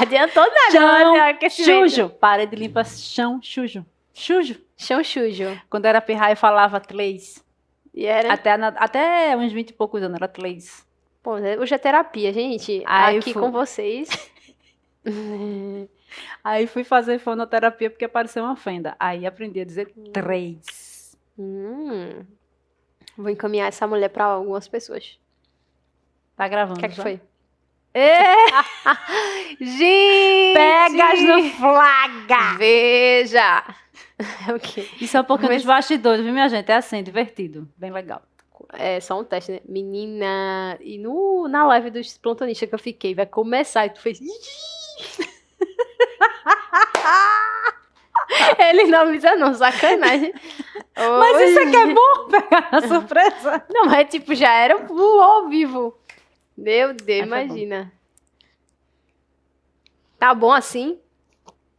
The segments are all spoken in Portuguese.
Adiantou nada. Chão sujo. Parede limpa, chão sujo. Sujo. Chão sujo. Quando era pirraia, eu falava três. E era? Até uns 20 e poucos anos, era três. Pô, hoje é terapia, gente. Aí aqui com vocês. Aí fui fazer fonoterapia porque apareceu uma fenda. Aí aprendi a dizer três. Vou encaminhar essa mulher pra algumas pessoas. Tá gravando, O que é que já? foi? Gente! Pegas no flaga! Veja! É o quê? Isso é um pouquinho dos bastidores, viu, minha gente? É assim, divertido. Bem legal. É só um teste, né? Menina, e na live dos plantonistas que eu fiquei, vai começar e tu fez... Ele não avisa não, sacanagem. Mas isso aqui é bom, pegar a surpresa. Não, mas tipo, já era ao vivo. Meu Deus, Mas foi imagina. Tá bom assim?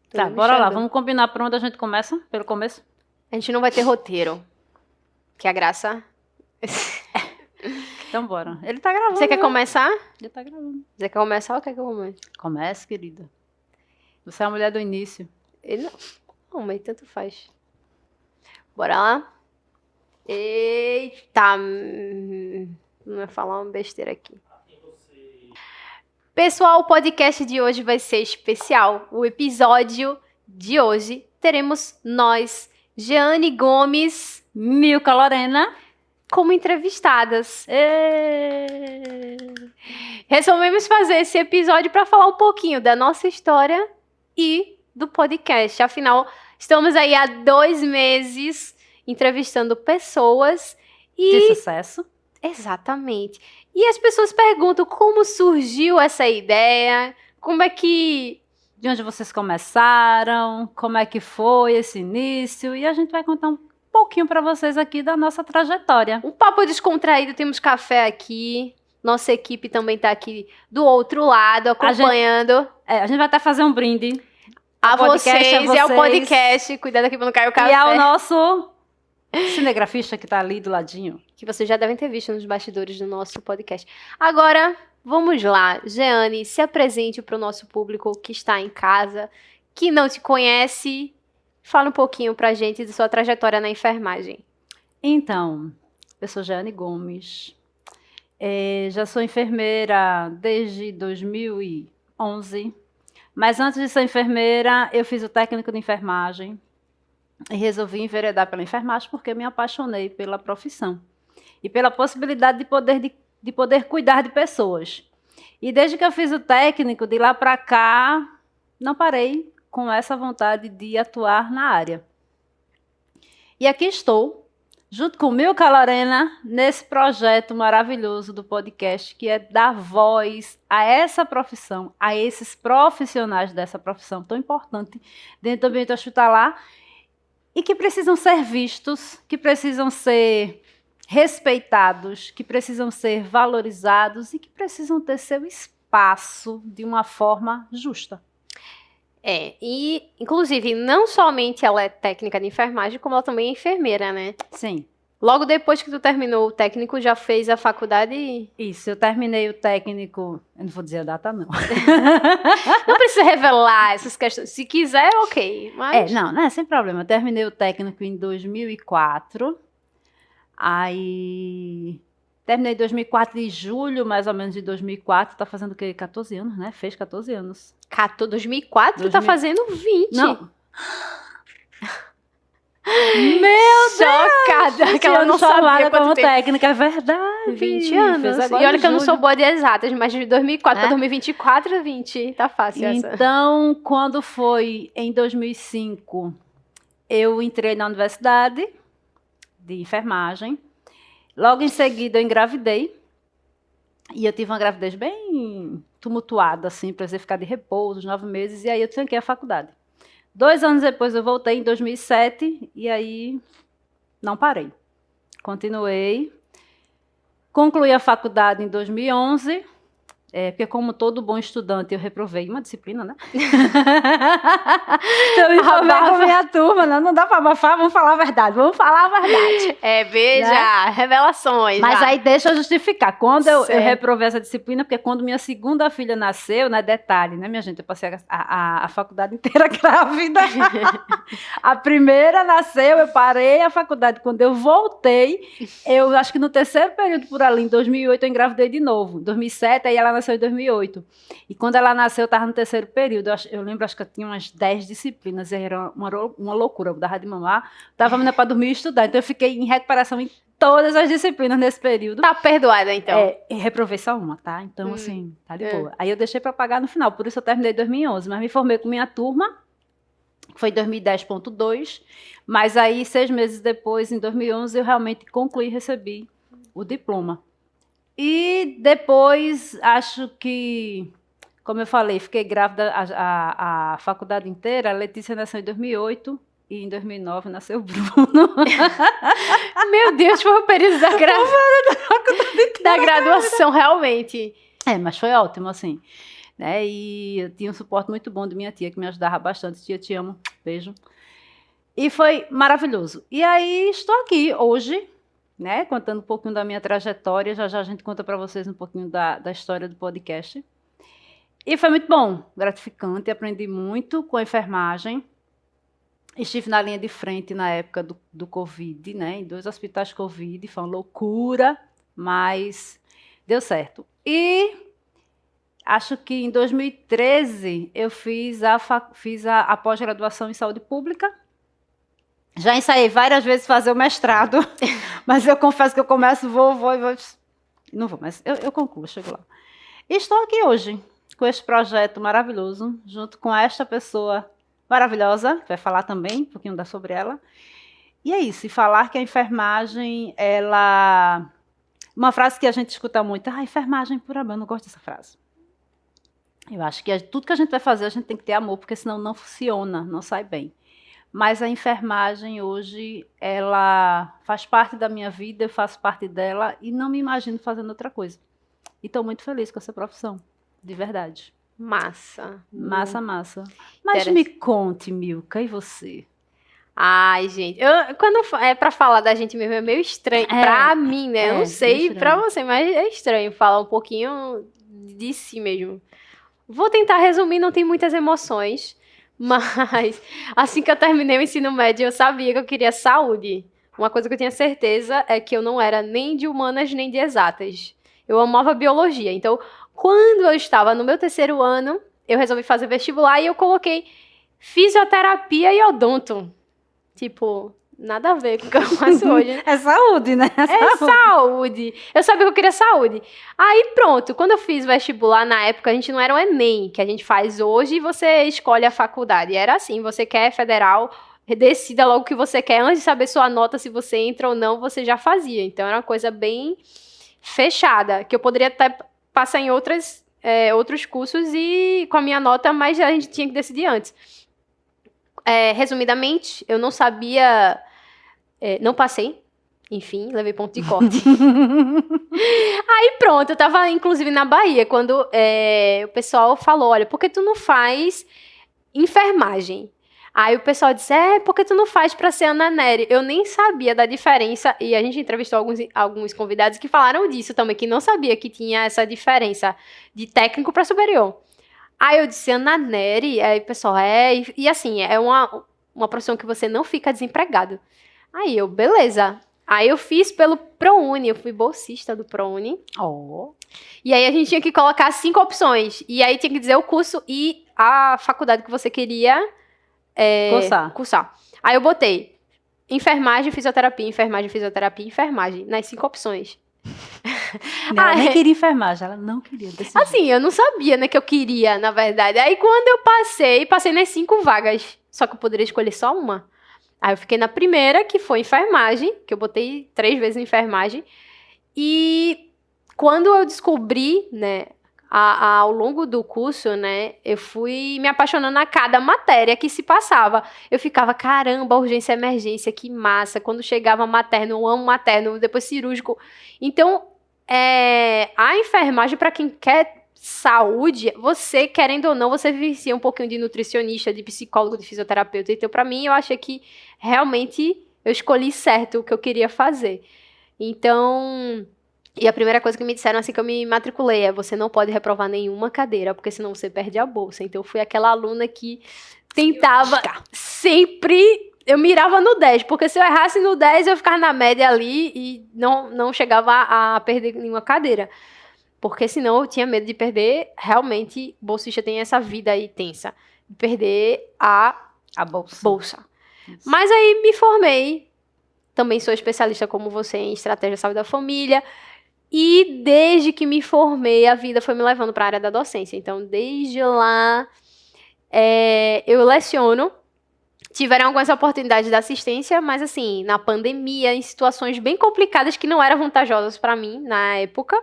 Tá, Tô bora lá. mexendo. Vamos combinar por onde a gente começa? Pelo começo? A gente não vai ter roteiro. Que a graça... Então bora. Ele tá gravando. Você quer né? começar? Ele tá gravando. Você quer começar ou quer que eu comece? Comece, querida. Você é a mulher do início. Ele não, mas tanto faz. Bora lá? Eita! Não vai falar uma besteira aqui. Pessoal, o podcast de hoje vai ser especial. O episódio de hoje teremos nós, Jeane Gomes, Milka Lorena. como entrevistadas. Resolvemos fazer esse episódio para falar um pouquinho da nossa história e do podcast. Afinal, estamos aí há 2 meses entrevistando pessoas e... De sucesso. Exatamente. E as pessoas perguntam como surgiu essa ideia, como é que... De onde vocês começaram, como é que foi esse início. E a gente vai contar um pouquinho para vocês aqui da nossa trajetória. Um papo descontraído, temos café aqui, nossa equipe também tá aqui do outro lado, acompanhando. A gente vai até fazer um brinde. A podcast, vocês, e ao podcast, cuidado aqui pra não cair o café. E ao nosso cinegrafista que tá ali do ladinho. Que vocês já devem ter visto nos bastidores do nosso podcast. Agora, vamos lá. Jeane, se apresente para o nosso público que está em casa, que não te conhece. Fala um pouquinho pra gente de sua trajetória na enfermagem. Então, eu sou Jeane Gomes. Já sou enfermeira desde 2011. Mas antes de ser enfermeira, eu fiz o técnico de enfermagem. E resolvi enveredar pela enfermagem porque me apaixonei pela profissão. E pela possibilidade de poder cuidar de pessoas. E desde que eu fiz o técnico, de lá para cá, não parei com essa vontade de atuar na área. E aqui estou, junto com Milka Lorena, nesse projeto maravilhoso do podcast, que é dar voz a essa profissão, a esses profissionais dessa profissão tão importante dentro do ambiente hospitalar, e que precisam ser vistos, que precisam ser respeitados, que precisam ser valorizados e que precisam ter seu espaço de uma forma justa. E inclusive, não somente ela é técnica de enfermagem, como ela também é enfermeira, né? Sim. Logo depois que tu terminou o técnico, já fez a faculdade? Isso, eu terminei o técnico, eu não vou dizer a data não. Não precisa revelar essas questões. Se quiser, ok. Mas... Não, sem problema. Eu terminei o técnico em 2004. Aí terminei em 2004, de julho, mais ou menos, de 2004. Tá fazendo o quê? 14 anos, né? Fez 14 anos. 2004, tu tá fazendo 20. Não. Meu Chocada, Deus! que ela não sabia como quanto tempo. técnica, é verdade. 20 anos. Fez E agora olha em que eu não sou julho. boa de exatas, mas de 2004 para 2024, 20. Tá fácil essa. Então, quando foi em 2005, eu entrei na universidade de enfermagem. Logo em seguida, eu engravidei. E eu tive uma gravidez bem tumultuada, assim, precisei ficar de repouso, uns 9 meses, e aí eu tranquei a faculdade. 2 anos depois eu voltei, em 2007, e aí não parei. Continuei. Concluí a faculdade em 2011, Porque como todo bom estudante, eu reprovei uma disciplina, né? Eu me formei com a minha turma, né? Não dá para abafar, vamos falar a verdade, veja, né? Revelações. Mas aí deixa eu justificar. Quando eu reprovei essa disciplina, porque quando minha segunda filha nasceu, né? Detalhe, né, minha gente? Eu passei a faculdade inteira grávida. A primeira nasceu, eu parei a faculdade. Quando eu voltei, eu acho que no terceiro período por ali, em 2008, eu engravidei de novo. Em 2007, aí ela nasceu em 2008. E quando ela nasceu, eu estava no terceiro período. Eu lembro, acho que eu tinha umas 10 disciplinas. Era uma loucura. Eu dava de mamar, dava a menina para dormir e estudar. Então, eu fiquei em recuperação em todas as disciplinas nesse período. Tá perdoada, então. E reprovei só uma, tá? Então, assim, tá de boa. Aí eu deixei para pagar no final. Por isso, eu terminei em 2011. Mas me formei com minha turma. Foi em 2010.2. Mas aí, 6 meses depois, em 2011, eu realmente concluí e recebi o diploma. E depois, acho que, como eu falei, fiquei grávida a faculdade inteira. A Letícia nasceu em 2008 e em 2009 nasceu o Bruno. Meu Deus, foi o período da graduação, realmente. Mas foi ótimo, assim. Né? E eu tinha um suporte muito bom de minha tia, que me ajudava bastante. Tia, te amo. Beijo. E foi maravilhoso. E aí, estou aqui hoje, né, contando um pouquinho da minha trajetória. Já a gente conta para vocês um pouquinho da história do podcast. E foi muito bom, gratificante, aprendi muito com a enfermagem. Estive na linha de frente na época do Covid, né, em 2 hospitais Covid, foi uma loucura, mas deu certo. E acho que em 2013 eu fiz a pós-graduação em saúde pública. Já ensaiei várias vezes fazer o mestrado, mas eu confesso que eu começo, vou, não vou, mas eu concluo, chego lá. E estou aqui hoje, com este projeto maravilhoso, junto com esta pessoa maravilhosa, que vai falar também um pouquinho sobre ela. E é isso, e falar que a enfermagem, uma frase que a gente escuta muito, enfermagem por amor, eu não gosto dessa frase. Eu acho que tudo que a gente vai fazer, a gente tem que ter amor, porque senão não funciona, não sai bem. Mas a enfermagem hoje, ela faz parte da minha vida, eu faço parte dela e não me imagino fazendo outra coisa. E estou muito feliz com essa profissão, de verdade. Massa. Massa. Mas me conte, Milka, e você? Ai, gente, quando é pra falar da gente mesmo é meio estranho. Pra mim, né? Eu não sei pra você, mas é estranho falar um pouquinho de si mesmo. Vou tentar resumir, não tem muitas emoções. Mas, assim que eu terminei o ensino médio, eu sabia que eu queria saúde. Uma coisa que eu tinha certeza é que eu não era nem de humanas, nem de exatas. Eu amava biologia. Então, quando eu estava no meu 3º ano, eu resolvi fazer vestibular e eu coloquei fisioterapia e odonto. Tipo, nada a ver com o que eu faço hoje. É saúde, né? É saúde. Eu sabia que eu queria saúde. Aí pronto, quando eu fiz vestibular, na época, a gente não era o Enem, que a gente faz hoje, e você escolhe a faculdade. Era assim, você quer federal, decida logo o que você quer. Antes de saber sua nota, se você entra ou não, você já fazia. Então era uma coisa bem fechada, que eu poderia até passar em outros cursos e com a minha nota, mas a gente tinha que decidir antes. Resumidamente, eu não sabia... não passei, enfim, levei ponto de corte. Aí pronto, eu tava inclusive na Bahia, quando o pessoal falou, olha, por que tu não faz enfermagem? Aí o pessoal disse, por que tu não faz pra ser Ana Nery? Eu nem sabia da diferença, e a gente entrevistou alguns convidados que falaram disso também, que não sabia que tinha essa diferença de técnico pra superior. Aí eu disse, Ana Nery, aí o pessoal, e assim, é uma profissão que você não fica desempregado. Aí eu, beleza. Aí eu fiz pelo ProUni, eu fui bolsista do ProUni. E aí a gente tinha que colocar 5 opções. E aí tinha que dizer o curso e a faculdade que você queria cursar. Aí eu botei enfermagem, fisioterapia, enfermagem, nas 5 opções. Ela nem queria enfermagem, ela não queria. Assim, eu não sabia, né, que eu queria, na verdade. Aí quando eu passei nas 5 vagas. Só que eu poderia escolher só uma. Aí eu fiquei na primeira, que foi enfermagem, que eu botei 3 vezes enfermagem. E quando eu descobri, né, ao longo do curso, né, eu fui me apaixonando a cada matéria que se passava. Eu ficava, caramba, urgência e emergência, que massa. Quando chegava materno, eu amo materno, depois cirúrgico. Então, a enfermagem, para quem quer saúde, você, querendo ou não, você vivencia um pouquinho de nutricionista, de psicólogo, de fisioterapeuta. Então, pra mim, eu achei que realmente eu escolhi certo o que eu queria fazer. Então, e a primeira coisa que me disseram assim que eu me matriculei é: você não pode reprovar nenhuma cadeira, porque senão você perde a bolsa. Então, eu fui aquela aluna que tentava sempre. Eu mirava no 10, porque se eu errasse no 10, eu ficava na média ali e não chegava a perder nenhuma cadeira. Porque senão eu tinha medo de perder. Realmente, bolsista tem essa vida aí tensa. De perder a bolsa. Mas aí me formei. Também sou especialista como você em estratégia de saúde da família. E desde que me formei, a vida foi me levando para a área da docência. Então, desde lá, eu leciono. Tiveram algumas oportunidades de assistência, mas assim, na pandemia, em situações bem complicadas que não eram vantajosas para mim na época,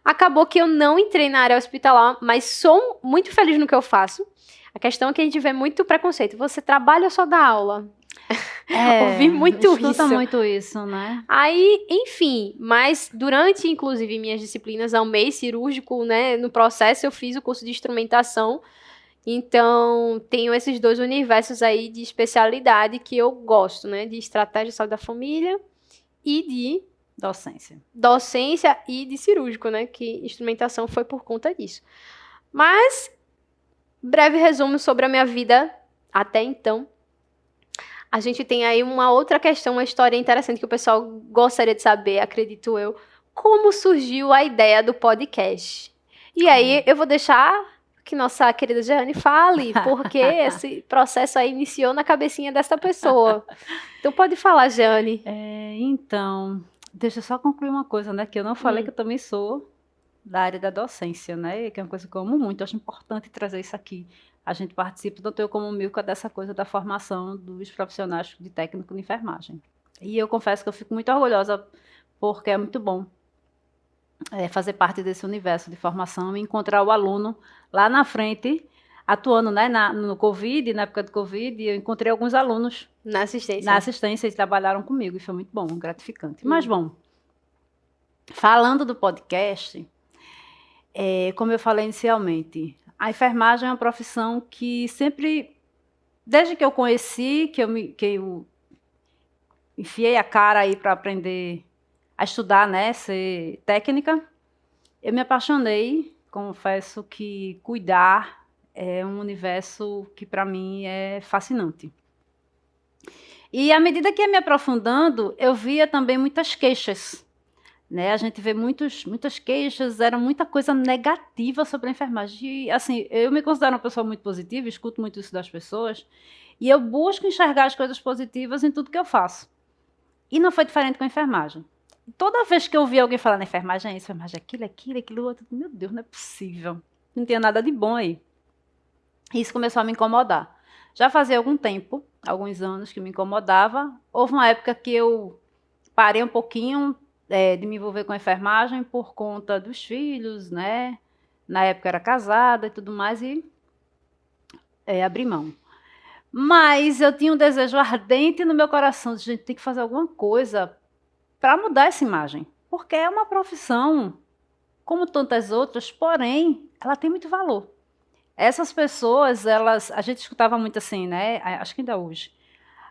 acabou que eu não entrei na área hospitalar, mas sou muito feliz no que eu faço. A questão é que a gente vê muito preconceito. Você trabalha ou só dá aula? Ouvi muito isso. Escuta muito isso, né? Aí, enfim, mas durante, inclusive, minhas disciplinas, ao mês cirúrgico, né, no processo eu fiz o curso de instrumentação. Então, tenho esses dois universos aí de especialidade que eu gosto, né? De estratégia de saúde da família e de docência e de cirúrgico, né? Que instrumentação foi por conta disso. Mas, breve resumo sobre a minha vida até então. A gente tem aí uma outra questão, uma história interessante que o pessoal gostaria de saber, acredito eu. Como surgiu a ideia do podcast? E aí, eu vou deixar que nossa querida Jeane fale, porque esse processo aí iniciou na cabecinha dessa pessoa. Então, pode falar, Jeane. Então, deixa eu só concluir uma coisa, né? Que eu não falei que eu também sou da área da docência, né? Que é uma coisa que eu amo muito, eu acho importante trazer isso aqui. A gente participa, tanto eu como o Milka, dessa coisa da formação dos profissionais de técnico de enfermagem. E eu confesso que eu fico muito orgulhosa, porque é muito bom fazer parte desse universo de formação e encontrar o aluno lá na frente, atuando, né, no Covid, na época do Covid, eu encontrei alguns alunos na assistência e trabalharam comigo, e foi muito bom, gratificante. Mas, bom, falando do podcast, como eu falei inicialmente, a enfermagem é uma profissão que sempre, desde que eu conheci, que eu enfiei a cara aí para aprender a estudar, né, ser técnica, eu me apaixonei. Confesso que cuidar é um universo que para mim é fascinante. E à medida que ia me aprofundando, eu via também muitas queixas, né? A gente vê muitas queixas, era muita coisa negativa sobre a enfermagem. E, assim, eu me considero uma pessoa muito positiva, escuto muito isso das pessoas, e eu busco enxergar as coisas positivas em tudo que eu faço. E não foi diferente com a enfermagem. Toda vez que eu via alguém falar na enfermagem, é isso, enfermagem, aquilo, outro, meu Deus, não é possível. Não tinha nada de bom aí. E isso começou a me incomodar. Já fazia algum tempo, alguns anos que me incomodava. Houve uma época que eu parei um pouquinho de me envolver com a enfermagem por conta dos filhos, né? Na época era casada e tudo mais, e abri mão. Mas eu tinha um desejo ardente no meu coração de gente tem que fazer alguma coisa para mudar essa imagem, porque é uma profissão como tantas outras, porém, ela tem muito valor. Essas pessoas, a gente escutava muito assim, né? Acho que ainda hoje.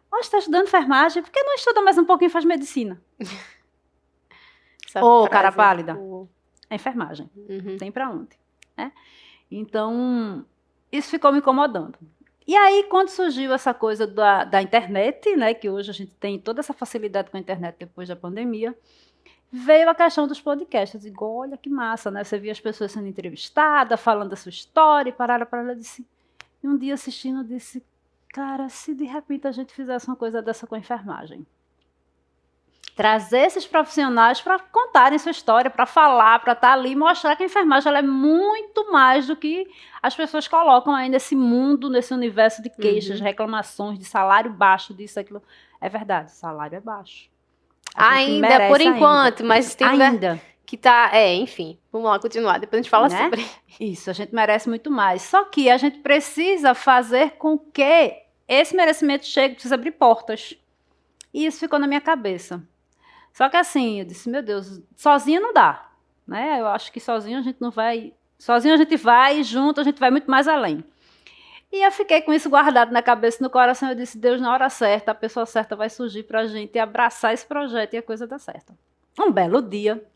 Você está estudando enfermagem, por que não estuda mais um pouquinho e faz medicina? Cara pálida. É enfermagem. Tem para onde, né? Então, isso ficou me incomodando. E aí, quando surgiu essa coisa da internet, né, que hoje a gente tem toda essa facilidade com a internet depois da pandemia, veio a questão dos podcasts. Eu digo, olha que massa, né? Você via as pessoas sendo entrevistadas, falando da sua história, e disse. E um dia assistindo, eu disse, cara, se de repente a gente fizesse uma coisa dessa com a enfermagem. Trazer esses profissionais para contarem sua história, para falar, para estar ali e mostrar que a enfermagem ela é muito mais do que as pessoas colocam aí nesse mundo, nesse universo de queixas, reclamações, de salário baixo, disso, aquilo. É verdade, o salário é baixo. Ainda, por enquanto, mas tem ainda que tá, enfim, vamos lá continuar, depois a gente fala sobre isso. A gente merece muito mais, só que a gente precisa fazer com que esse merecimento chegue, precisa abrir portas, e isso ficou na minha cabeça. Só que assim, eu disse, meu Deus, sozinha não dá, né? Eu acho que sozinho a gente não vai Sozinho a gente vai, junto a gente vai muito mais além. E eu fiquei com isso guardado na cabeça e no coração. Eu disse, Deus, na hora certa, a pessoa certa vai surgir para a gente abraçar esse projeto e a coisa dá certo. Um belo dia,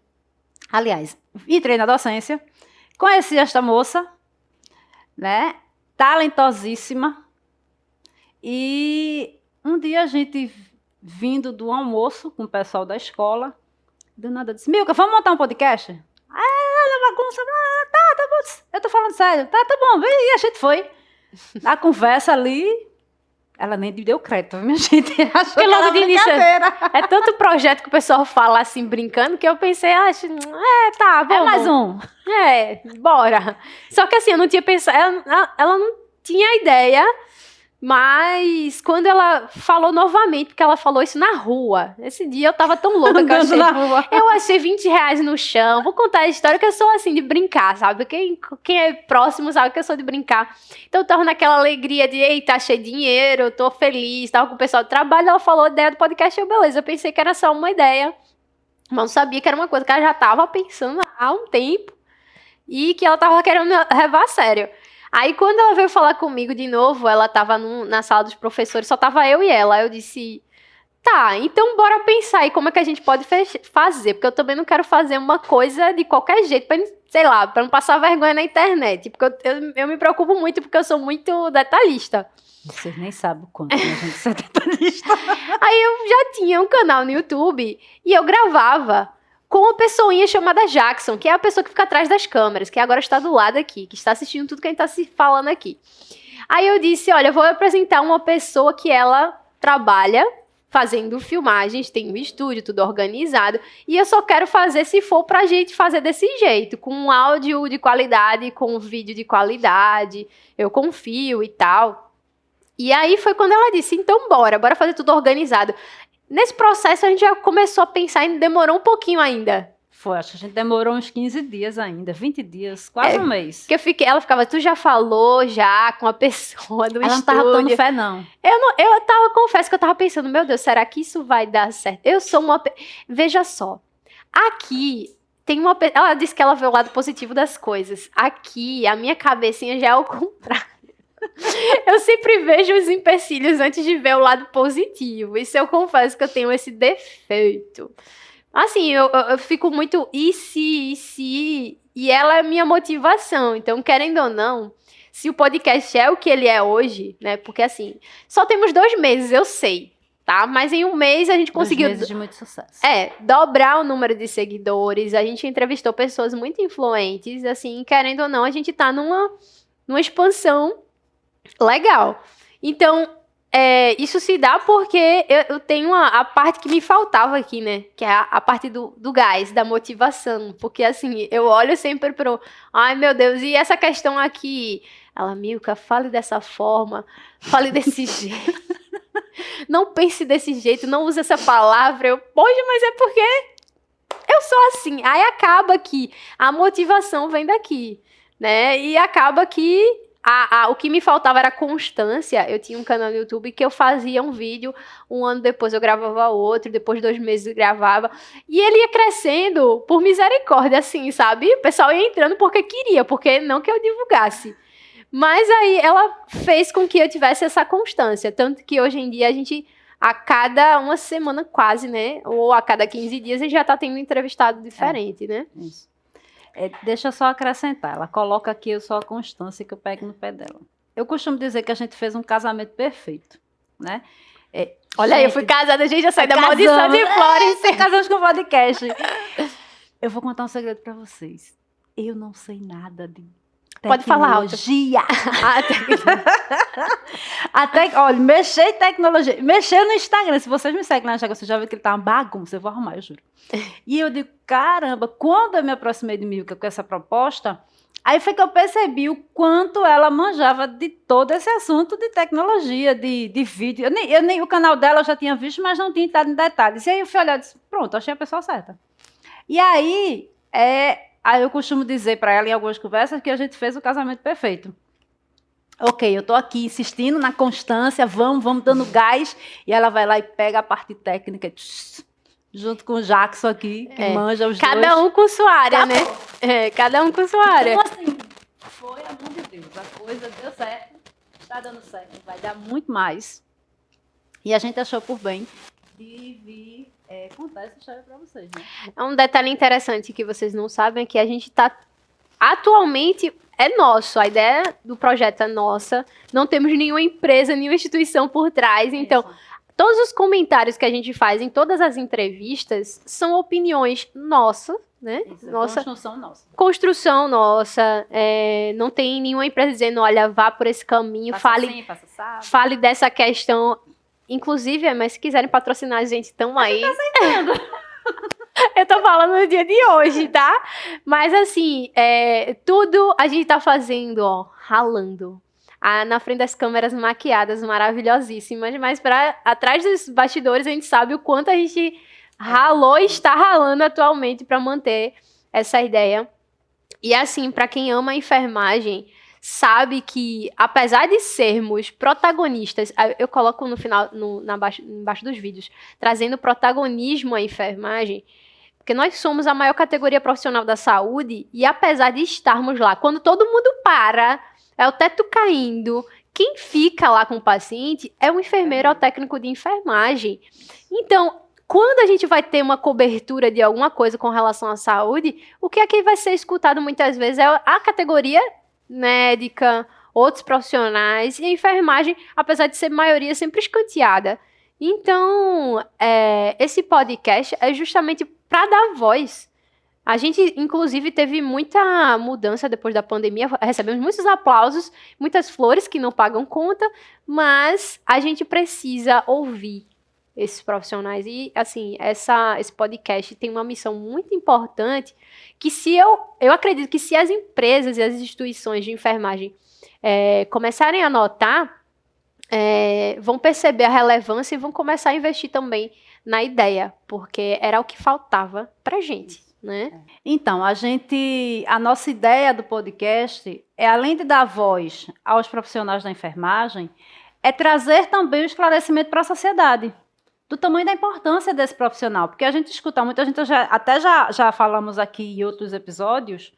aliás, entrei na docência, conheci esta moça, né, talentosíssima, e um dia a gente vindo do almoço com o pessoal da escola, do nada disse, Milka, vamos montar um podcast? Ela bagunça, tá bom, eu tô falando sério, tá bom, e a gente foi. Na conversa ali, ela nem deu crédito, minha gente. Achou que logo era de início brincadeira. é tanto projeto que o pessoal fala assim, brincando, que eu pensei, tá, vamos. É mais um. Bora. Só que assim, eu não tinha pensado, ela não tinha ideia, mas quando ela falou novamente, porque ela falou isso na rua, esse dia eu tava tão louca que eu achei R$20 no chão, vou contar a história que eu sou assim, de brincar, sabe? Quem é próximo sabe que eu sou de brincar. Então eu tava naquela alegria de, eita, achei dinheiro, eu tô feliz, tava com o pessoal do trabalho, ela falou a ideia do podcast, beleza, eu pensei que era só uma ideia, mas não sabia que era uma coisa que ela já tava pensando há um tempo e que ela tava querendo levar a sério. Aí, quando ela veio falar comigo de novo, ela tava na sala dos professores, só tava eu e ela. Eu disse, tá, então bora pensar aí como é que a gente pode fazer, porque eu também não quero fazer uma coisa de qualquer jeito, sei lá, pra não passar vergonha na internet, porque eu me preocupo muito, porque eu sou muito detalhista. Vocês nem sabem o quanto a gente é detalhista. Aí eu já tinha um canal no YouTube e eu gravava com uma pessoinha chamada Jackson, que é a pessoa que fica atrás das câmeras, que agora está do lado aqui, que está assistindo tudo que a gente está se falando aqui. Aí eu disse, olha, eu vou apresentar uma pessoa que ela trabalha fazendo filmagens, tem um estúdio, tudo organizado, e eu só quero fazer se for pra gente fazer desse jeito, com um áudio de qualidade, com um vídeo de qualidade, eu confio e tal. E aí foi quando ela disse, então bora fazer tudo organizado. Nesse processo, a gente já começou a pensar e demorou um pouquinho ainda. Foi, acho que a gente demorou uns 15 dias ainda, 20 dias, quase um mês. Porque ela ficava, tu já falou já com a pessoa do estúdio. Ela não tava dando fé, não. Confesso que eu tava pensando, meu Deus, será que isso vai dar certo? Eu sou uma... Veja só, aqui tem uma... Ela disse que ela vê o lado positivo das coisas. Aqui, a minha cabecinha já é o contrário. Eu sempre vejo os empecilhos antes de ver o lado positivo. Isso eu confesso que eu tenho esse defeito. Assim, eu fico muito e se, e ela é minha motivação. Então, querendo ou não, se o podcast é o que ele é hoje, né? Porque assim, só temos 2 meses, eu sei, tá? Mas em um mês a gente conseguiu... 2 meses de muito sucesso. Dobrar o número de seguidores. A gente entrevistou pessoas muito influentes. Assim, querendo ou não, a gente tá numa expansão legal. Então, isso se dá porque eu tenho a parte que me faltava aqui, né? Que é a parte do gás, da motivação. Porque, assim, eu olho sempre pro... Ai, meu Deus, e essa questão aqui? Ela, Milka, fale dessa forma, fale desse jeito. Não pense desse jeito, não use essa palavra. Poxa, mas é porque eu sou assim. Aí acaba que a motivação vem daqui, né? E acaba que... o que me faltava era constância. Eu tinha um canal no YouTube que eu fazia um vídeo, um ano depois eu gravava outro, depois de 2 meses eu gravava. E ele ia crescendo por misericórdia, assim, sabe? O pessoal ia entrando porque queria, porque não que eu divulgasse. Mas aí ela fez com que eu tivesse essa constância. Tanto que hoje em dia a gente, a cada uma semana quase, né? Ou a cada 15 dias, a gente já tá tendo um entrevistado diferente, né? Isso. Deixa eu só acrescentar, ela coloca aqui eu sou a constância que eu pego no pé dela. Eu costumo dizer que a gente fez um casamento perfeito, né? Olha aí, eu fui casada, a gente já sai da maldição de Florence. Casamos com o podcast. Eu vou contar um segredo pra vocês. Eu não sei nada de Pode falar alto. Tecnologia. Olha, mexer em tecnologia. Mexer no Instagram. Se vocês me seguem lá no Instagram, vocês já viram que ele tá uma bagunça. Eu vou arrumar, eu juro. E eu digo, caramba, quando eu me aproximei de Milka com essa proposta, aí foi que eu percebi o quanto ela manjava de todo esse assunto de tecnologia, de vídeo. Eu nem o canal dela eu já tinha visto, mas não tinha entrado em detalhes. E aí eu fui olhar e disse, pronto, achei a pessoa certa. E aí, aí eu costumo dizer para ela em algumas conversas que a gente fez o casamento perfeito. Ok, eu tô aqui insistindo na constância, vamos dando gás, e ela vai lá e pega a parte técnica, junto com o Jackson aqui, que manja os dois. Cada um com sua área, né? Cada um com sua área. Então, assim, foi a mão de Deus. A coisa deu certo, está dando certo, vai dar muito mais. E a gente achou por bem de vir contar essa história para vocês, né? É um detalhe interessante que vocês não sabem, é que a gente está atualmente é nosso, a ideia do projeto é nossa, não temos nenhuma empresa, nenhuma instituição por trás, então todos os comentários que a gente faz em todas as entrevistas são opiniões nossas, né? Nossa construção nossa, não tem nenhuma empresa dizendo, olha, vá por esse caminho, fale dessa questão, inclusive, mas se quiserem patrocinar a gente, estão aí. Eu tô falando no dia de hoje, tá? Mas assim, tudo a gente tá fazendo, ó, ralando. Na frente das câmeras maquiadas, maravilhosíssimas, mas atrás dos bastidores a gente sabe o quanto a gente ralou e está ralando atualmente para manter essa ideia. E assim, para quem ama a enfermagem, sabe que, apesar de sermos protagonistas, eu coloco no final, embaixo dos vídeos, trazendo protagonismo à enfermagem, porque nós somos a maior categoria profissional da saúde, e apesar de estarmos lá, quando todo mundo para, é o teto caindo, quem fica lá com o paciente é o enfermeiro, é o técnico de enfermagem. Então, quando a gente vai ter uma cobertura de alguma coisa com relação à saúde, o que é que vai ser escutado muitas vezes é a categoria médica, outros profissionais, e a enfermagem, apesar de ser maioria, sempre escanteada. Então, esse podcast é justamente para dar voz. A gente, inclusive, teve muita mudança depois da pandemia, recebemos muitos aplausos, muitas flores que não pagam conta, mas a gente precisa ouvir esses profissionais. E, assim, esse podcast tem uma missão muito importante, que eu acredito que se as empresas e as instituições de enfermagem começarem a notar, vão perceber a relevância e vão começar a investir também na ideia, porque era o que faltava pra gente, né? Então, a nossa ideia do podcast além de dar voz aos profissionais da enfermagem, é trazer também o esclarecimento para a sociedade do tamanho da importância desse profissional, porque a gente escuta muito, a gente já falamos aqui em outros episódios,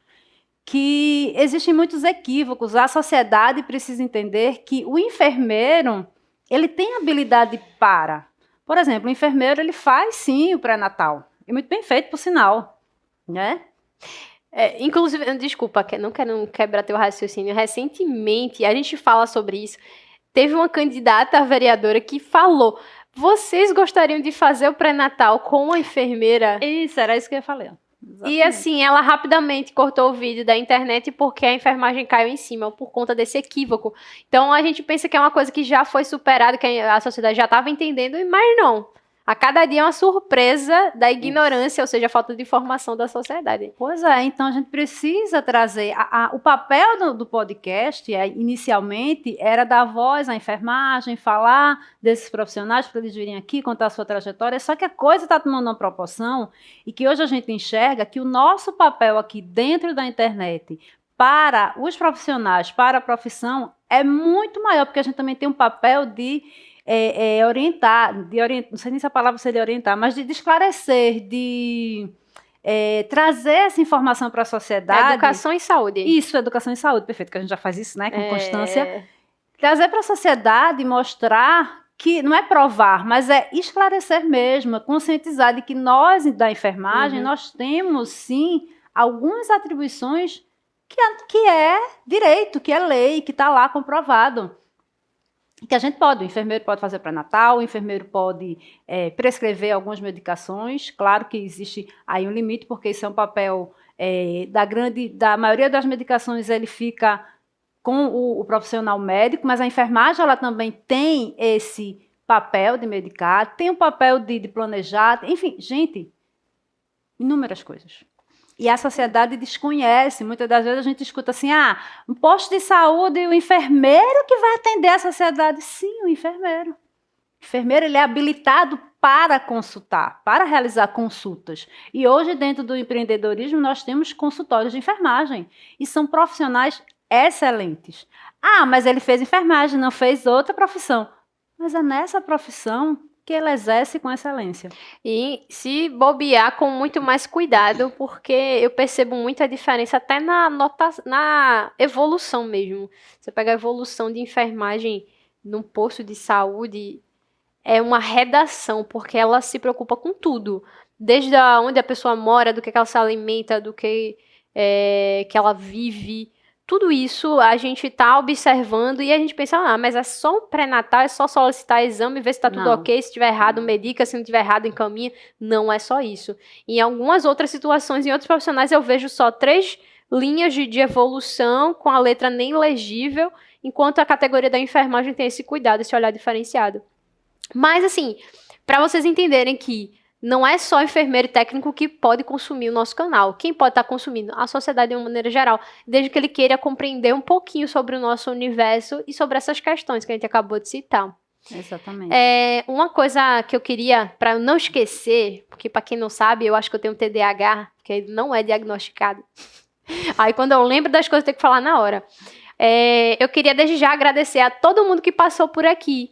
que existem muitos equívocos. A sociedade precisa entender que o enfermeiro, ele tem habilidade para... Por exemplo, o enfermeiro, ele faz, sim, o pré-natal. E muito bem feito, por sinal, né? Inclusive, desculpa, não quero quebrar teu raciocínio. Recentemente, a gente fala sobre isso, teve uma candidata a vereadora que falou: vocês gostariam de fazer o pré-natal com a enfermeira? Isso, era isso que eu ia falar. Exatamente. E assim, ela rapidamente cortou o vídeo da internet porque a enfermagem caiu em cima por conta desse equívoco. Então a gente pensa que é uma coisa que já foi superada, que a sociedade já estava entendendo, mas não. A cada dia é uma surpresa da ignorância, ou seja, a falta de informação da sociedade. Pois é, então a gente precisa trazer... O papel do podcast, inicialmente, era dar voz à enfermagem, falar desses profissionais para eles virem aqui, contar a sua trajetória, só que a coisa está tomando uma proporção e que hoje a gente enxerga que o nosso papel aqui dentro da internet para os profissionais, para a profissão, é muito maior, porque a gente também tem um papel de... orientar, não sei nem se a palavra seria orientar, mas de esclarecer, de trazer essa informação para a sociedade. Educação e saúde. Isso, educação e saúde, perfeito, que a gente já faz isso, né, com constância. Trazer para a sociedade, mostrar que não é provar, mas é esclarecer mesmo, é conscientizar de que nós, da enfermagem, nós temos, sim, algumas atribuições que é direito, que é lei, que está lá comprovado. Que a gente pode, o enfermeiro pode fazer pré-natal, o enfermeiro pode prescrever algumas medicações, claro que existe aí um limite, porque isso é um papel da maioria das medicações, ele fica com o profissional médico, mas a enfermagem ela também tem esse papel de medicar, tem o papel de planejar, enfim, gente, inúmeras coisas. E a sociedade desconhece. Muitas das vezes a gente escuta assim, um posto de saúde, o enfermeiro que vai atender a sociedade. Sim, o enfermeiro. O enfermeiro, ele é habilitado para consultar, para realizar consultas. E hoje, dentro do empreendedorismo, nós temos consultórios de enfermagem. E são profissionais excelentes. Mas ele fez enfermagem, não fez outra profissão. Mas é nessa profissão que ele exerce com excelência. E se bobear com muito mais cuidado, porque eu percebo muito a diferença até na evolução mesmo. Você pega a evolução de enfermagem num posto de saúde, é uma redação, porque ela se preocupa com tudo. Desde onde a pessoa mora, do que ela se alimenta, do que ela vive. Tudo isso a gente está observando e a gente pensa, mas é só um pré-natal, é só solicitar exame, ver se está tudo ok, se estiver errado, medica, se não estiver errado, encaminha. Não é só isso. Em algumas outras situações, em outros profissionais, eu vejo só 3 linhas de evolução com a letra nem legível, enquanto a categoria da enfermagem tem esse cuidado, esse olhar diferenciado. Mas, assim, para vocês entenderem que não é só enfermeiro e técnico que pode consumir o nosso canal. Quem pode estar consumindo? A sociedade de uma maneira geral, desde que ele queira compreender um pouquinho sobre o nosso universo e sobre essas questões que a gente acabou de citar. Exatamente. Uma coisa que eu queria, para não esquecer, porque para quem não sabe, eu acho que eu tenho TDAH, que ele não é diagnosticado. Aí quando eu lembro das coisas, eu tenho que falar na hora. Eu queria desde já agradecer a todo mundo que passou por aqui.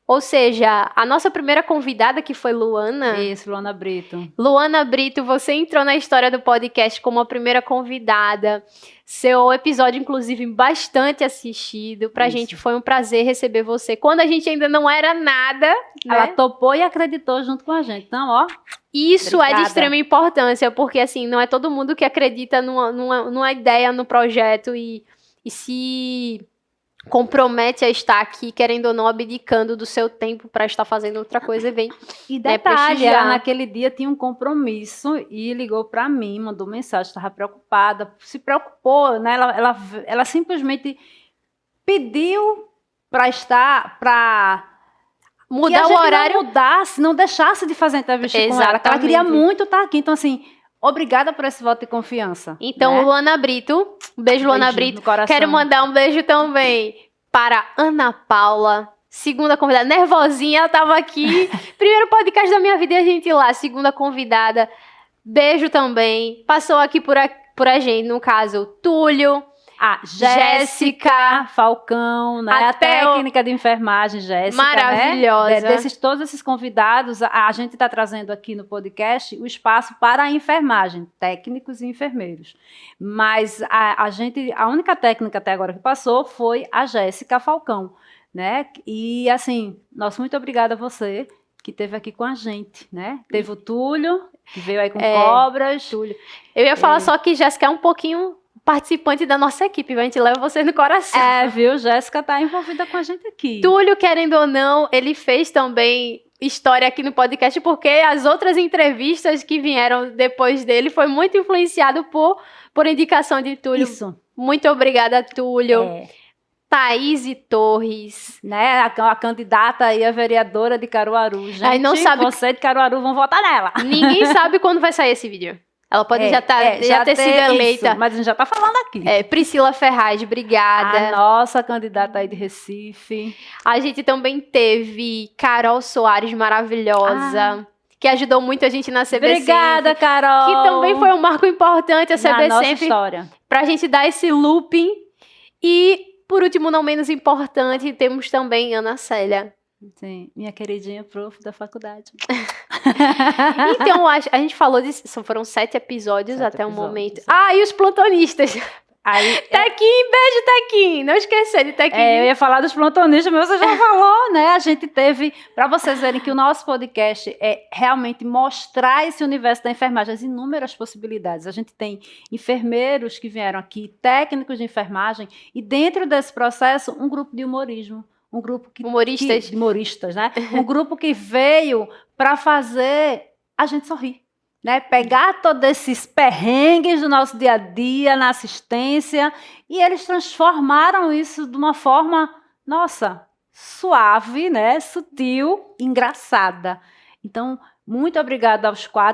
Ou seja, a nossa primeira convidada, que foi Luana. Isso, Luana Brito. Luana Brito, você entrou na história do podcast como a primeira convidada. Seu episódio, inclusive, bastante assistido. Pra gente foi um prazer receber você. Quando a gente ainda não era nada, né? Ela topou e acreditou junto com a gente. Então, ó. Isso obrigada. É de extrema importância, porque, assim, não é todo mundo que acredita numa ideia, no projeto e se compromete a estar aqui, querendo ou não, abdicando do seu tempo para estar fazendo outra coisa e vem. E detalhe, ela naquele dia tinha um compromisso e ligou para mim, mandou mensagem, estava preocupada, se preocupou, né? Ela simplesmente pediu para mudar o horário, não deixasse de fazer entrevista com ela, que ela queria muito estar aqui. Então, assim, obrigada por esse voto de confiança. Então, né? Luana Brito, um beijo, Luana Brito. Quero mandar um beijo também para Ana Paula, segunda convidada, nervosinha, ela estava aqui. Primeiro podcast da minha vida e a gente lá, segunda convidada. Beijo também. Passou aqui por a gente, no caso, Túlio. A Jéssica Falcão, né? A técnica de enfermagem, Jéssica. Maravilhosa. Né? Todos esses convidados, a gente está trazendo aqui no podcast o espaço para a enfermagem, técnicos e enfermeiros. Mas a única técnica até agora que passou foi a Jéssica Falcão, né? E assim, nosso muito obrigada a você que esteve aqui com a gente, né? Teve o Túlio, que veio aí com cobras. Túlio. Eu ia falar só que Jéssica é um pouquinho participante da nossa equipe, a gente leva vocês no coração. Viu? Jéssica tá envolvida com a gente aqui. Túlio, querendo ou não, ele fez também história aqui no podcast, porque as outras entrevistas que vieram depois dele foi muito influenciado por indicação de Túlio. Isso. Muito obrigada, Túlio. Thaís Torres, né? A candidata aí, a vereadora de Caruaru. Gente, aí não sabe você de Caruaru vão votar nela. Ninguém sabe quando vai sair esse vídeo. Ela pode já ter sido eleita. Isso, mas a gente já está falando aqui. Priscila Ferraz, obrigada. A nossa candidata aí de Recife. A gente também teve Carol Soares, maravilhosa. Que ajudou muito a gente na CB Obrigada, Sempre, Carol. Que também foi um marco importante a CB nossa Sempre. História. Pra gente dar esse looping. E, por último, não menos importante, temos também Ana Célia. Sim, minha queridinha prof da faculdade. Então, a gente falou disso, foram 7 episódios até o momento. E os plantonistas. Aí, Tequim, beijo, Tequim. Não esquecer de Tequim. Eu ia falar dos plantonistas, mas você já falou, né? A gente teve, para vocês verem que o nosso podcast é realmente mostrar esse universo da enfermagem, as inúmeras possibilidades. A gente tem enfermeiros que vieram aqui, técnicos de enfermagem, e dentro desse processo, um grupo de humorismo. Um grupo humoristas, né? Um grupo que veio para fazer a gente sorrir, né? Pegar todos esses perrengues do nosso dia a dia na assistência e eles transformaram isso de uma forma, nossa, suave, né? Sutil, engraçada. Então, muito obrigada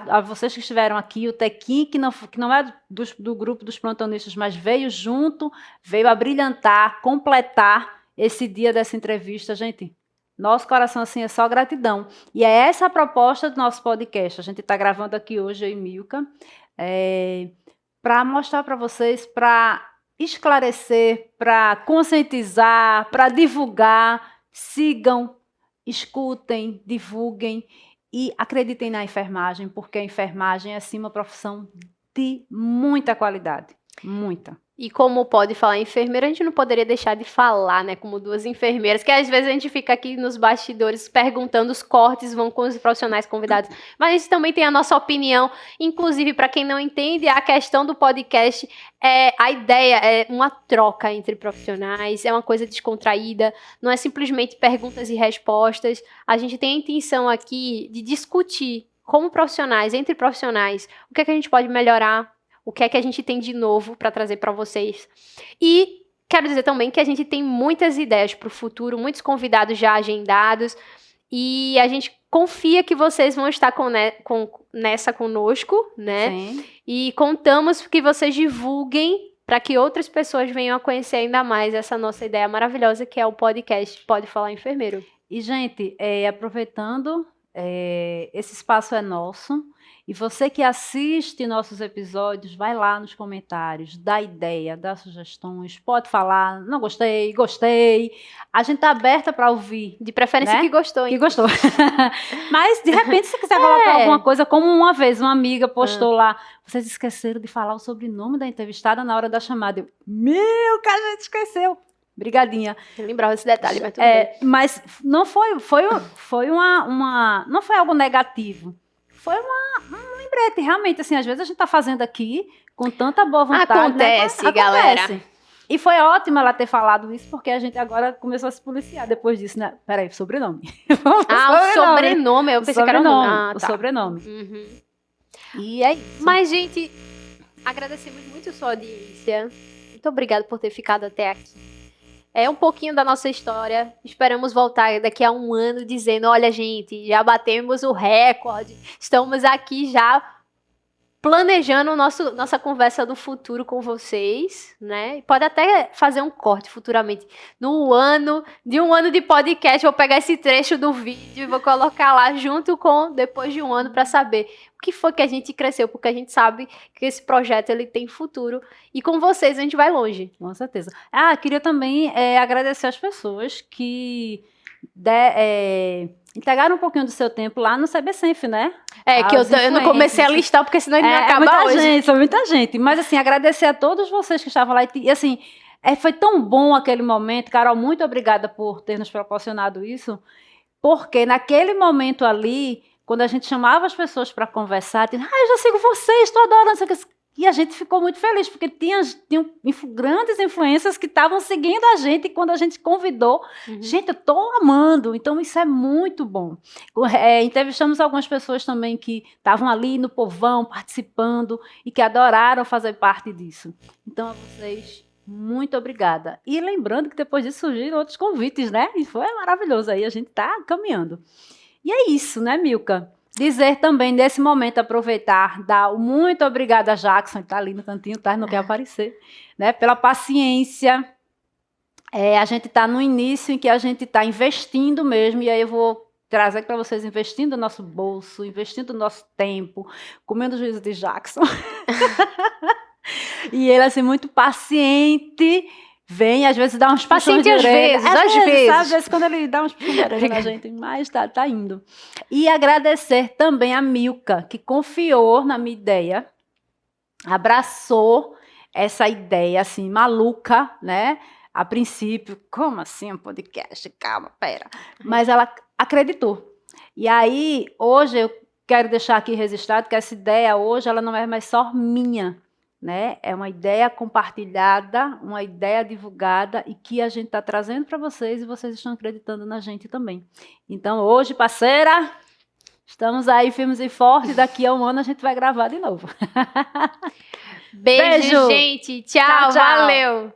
a vocês que estiveram aqui, o Tequim, que não é do grupo dos plantonistas, mas veio junto, veio a brilhantar, completar esse dia dessa entrevista, gente. Nosso coração, assim, é só gratidão. E é essa a proposta do nosso podcast. A gente está gravando aqui hoje, eu e Milka, para mostrar para vocês, para esclarecer, para conscientizar, para divulgar. Sigam, escutem, divulguem e acreditem na enfermagem, porque a enfermagem é, sim, uma profissão de muita qualidade, muita. E como pode falar enfermeira, a gente não poderia deixar de falar, né, como duas enfermeiras, que às vezes a gente fica aqui nos bastidores perguntando, os cortes vão com os profissionais convidados, mas a gente também tem a nossa opinião, inclusive para quem não entende, a questão do podcast, a ideia é uma troca entre profissionais, é uma coisa descontraída, não é simplesmente perguntas e respostas, a gente tem a intenção aqui de discutir como profissionais, entre profissionais, o que é que a gente pode melhorar, o que é que a gente tem de novo para trazer para vocês. E quero dizer também que a gente tem muitas ideias para o futuro, muitos convidados já agendados, e a gente confia que vocês vão estar nessa conosco, né? Sim. E contamos que vocês divulguem para que outras pessoas venham a conhecer ainda mais essa nossa ideia maravilhosa que é o podcast Pode Falar Enfermeiro. E, gente, aproveitando, esse espaço é nosso. E você que assiste nossos episódios, vai lá nos comentários, dá ideia, dá sugestões, pode falar, não gostei, gostei. A gente está aberta para ouvir. De preferência, né? Que gostou, hein? Que gostou. Mas, de repente, se quiser colocar alguma coisa, como uma vez uma amiga postou lá, vocês esqueceram de falar o sobrenome da entrevistada na hora da chamada. Meu, que a gente esqueceu. Brigadinha. Eu lembrava desse detalhe, mas tudo bem. Mas não foi não foi algo negativo. Foi um lembrete, realmente, assim, às vezes a gente tá fazendo aqui com tanta boa vontade. Acontece, né? Galera. E foi ótimo ela ter falado isso, porque a gente agora começou a se policiar depois disso, né? Peraí, sobrenome. O sobrenome, eu pensei que era o nome. O sobrenome. Uhum. E é isso. Mas, gente, agradecemos muito sua audiência. Muito obrigada por ter ficado até aqui. É um pouquinho da nossa história. Esperamos voltar daqui a um ano dizendo, olha, gente, já batemos o recorde. Estamos aqui já planejando nossa conversa do futuro com vocês, né? E pode até fazer um corte futuramente. De um ano de podcast, vou pegar esse trecho do vídeo e vou colocar lá junto com depois de um ano para saber o que foi que a gente cresceu, porque a gente sabe que esse projeto ele tem futuro e com vocês a gente vai longe. Com certeza. Queria também agradecer as pessoas que entregaram um pouquinho do seu tempo lá no CBSenf, né? Que eu não comecei a listar, porque senão a gente não acaba hoje. Foi muita gente. Mas, assim, agradecer a todos vocês que estavam lá. E, assim, foi tão bom aquele momento. Carol, muito obrigada por ter nos proporcionado isso. Porque naquele momento ali, quando a gente chamava as pessoas para conversar, eu já sigo vocês, estou adorando. E a gente ficou muito feliz, porque tinham grandes influências que estavam seguindo a gente, e quando a gente convidou, gente, eu estou amando, então isso é muito bom. Entrevistamos algumas pessoas também que estavam ali no povão, participando, e que adoraram fazer parte disso. Então, a vocês, muito obrigada. E lembrando que depois disso surgiram outros convites, né? E foi maravilhoso, aí a gente está caminhando. E é isso, né, Milka? Dizer também, nesse momento, aproveitar, dar muito obrigada a Jackson, que está ali no cantinho, não quer aparecer, né, pela paciência. A gente está no início em que a gente está investindo mesmo, e aí eu vou trazer para vocês, investindo no nosso bolso, investindo no nosso tempo, comendo o juízo de Jackson. E ele, assim, muito paciente, vem, às vezes dá uns puxões de orelha. Às vezes, quando ele dá uns puxões de orelha na gente, mas tá indo. E agradecer também a Milka, que confiou na minha ideia, abraçou essa ideia, assim, maluca, né? A princípio, como assim um podcast? Calma, pera. Mas ela acreditou. E aí, hoje, eu quero deixar aqui registrado que essa ideia hoje, ela não é mais só minha, né? É uma ideia compartilhada, uma ideia divulgada e que a gente está trazendo para vocês e vocês estão acreditando na gente também. Então, hoje, parceira, estamos aí firmes e fortes. Daqui a um ano a gente vai gravar de novo. Beijo, gente. Tchau, valeu.